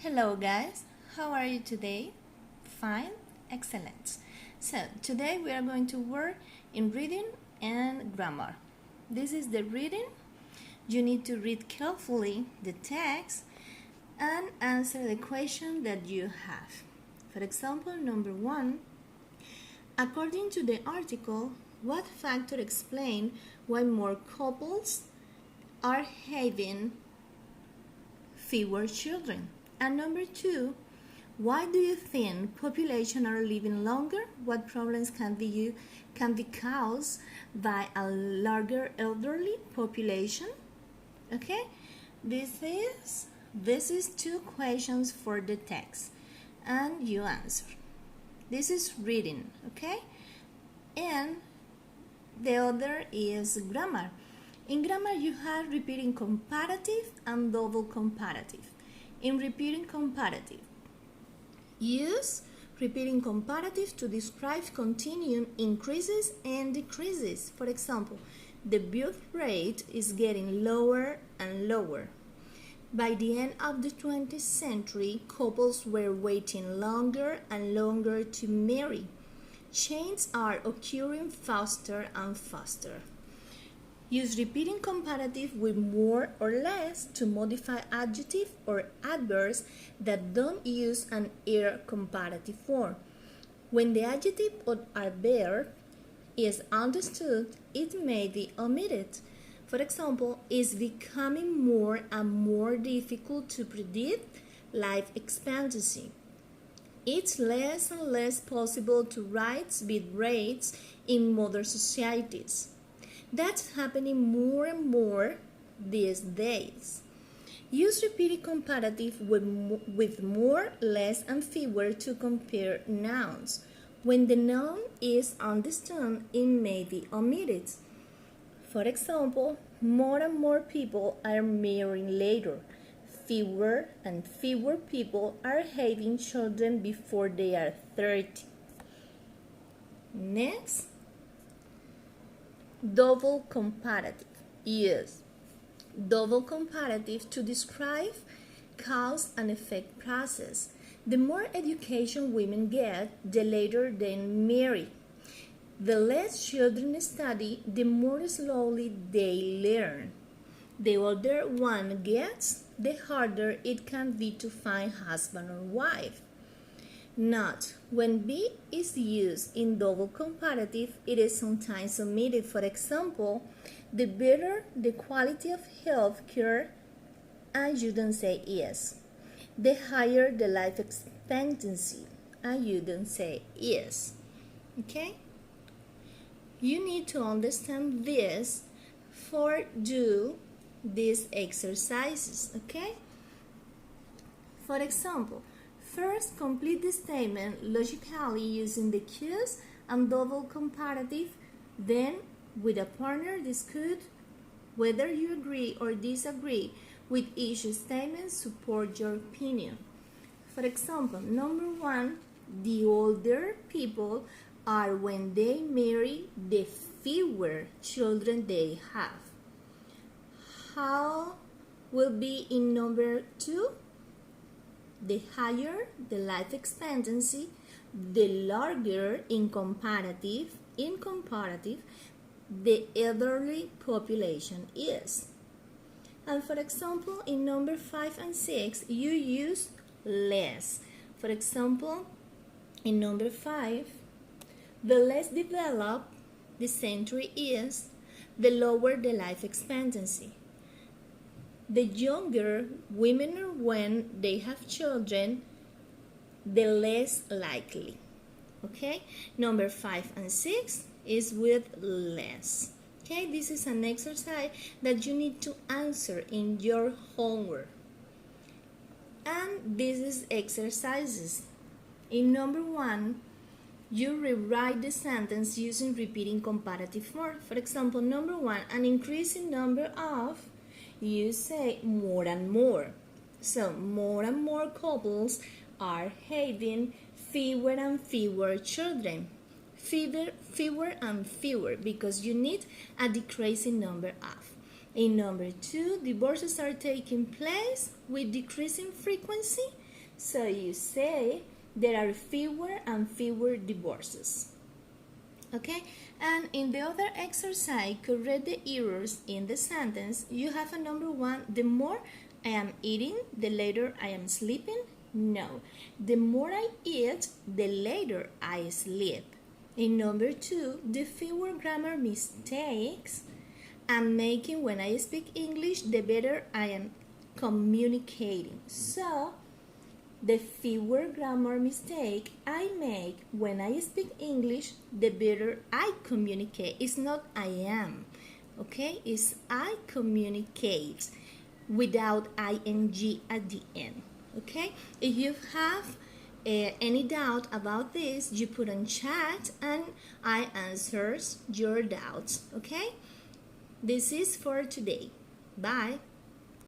Hello guys, how are you today? Fine? Excellent. So today we are going to work in reading and grammar. This is the reading. You need to read carefully the text and answer the question that you have. For example, number 1, according to the article, what factor explain why more couples are having fewer children? And number 2, why do you think population are living longer? What problems can be caused by a larger elderly population? Okay, this is 2 questions for the text, and you answer. This is reading, okay, and the other is grammar. In grammar, you have repeating comparative and double comparative. In repeating comparative, use repeating comparative to describe continuum increases and decreases. For example, the birth rate is getting lower and lower. By the end of the 20th century, couples were waiting longer and longer to marry. Changes are occurring faster and faster. Use repeating comparative with more or less to modify adjective or adverbs that don't use an er comparative form. When the adjective or adverb is understood, it may be omitted. For example, it's becoming more and more difficult to predict life expectancy. It's less and less possible to write bit rates in modern societies. That's happening more and more these days. Use repeated comparative with more, less, and fewer to compare nouns. When the noun is understood, it may be omitted. For example, more and more people are marrying later. Fewer and fewer people are having children before they are 30. Next, double comparative. Use double comparative to describe cause and effect process. The more education women get, the later they marry. The less children study, the more slowly they learn. The older one gets, the harder it can be to find husband or wife. Note, when be is used in double comparative, it is sometimes omitted. For example, the better the quality of health care, and you don't say yes. The higher the life expectancy, and you don't say yes. Okay? You need to understand this for do these exercises, okay? For example, first, complete the statement logically using the cues and double comparative. Then, with a partner, discuss whether you agree or disagree with each statement, support your opinion. For example, number 1, the older people are when they marry, the fewer children they have. How will be in number 2? The higher the life expectancy, the larger in comparative, the elderly population is. And for example, in number 5 and 6, you use less. For example, in number 5, the less developed the century is, the lower the life expectancy. The younger women are when they have children, the less likely. Okay? Number 5 and 6 is with less. Okay? This is an exercise that you need to answer in your homework. And this is exercises. In number 1, you rewrite the sentence using repeating comparative form. For example, number 1, an increasing number of, you say more and more. So more and more couples are having fewer and fewer children. Fewer and fewer, because you need a decreasing number of. In number 2, divorces are taking place with decreasing frequency. So you say there are fewer and fewer divorces. Okay, and in the other exercise, correct the errors in the sentence. You have a number one, the more I am eating, the later I am sleeping. No, the more I eat, the later I sleep. In number two, the fewer grammar mistakes I'm making when I speak English, the better I am communicating. So, the fewer grammar mistake I make when I speak English, the better I communicate. It's not I am, okay? It's I communicate without ing at the end, okay? If you have any doubt about this, you put on chat and I answers your doubts, okay? This is for today. Bye.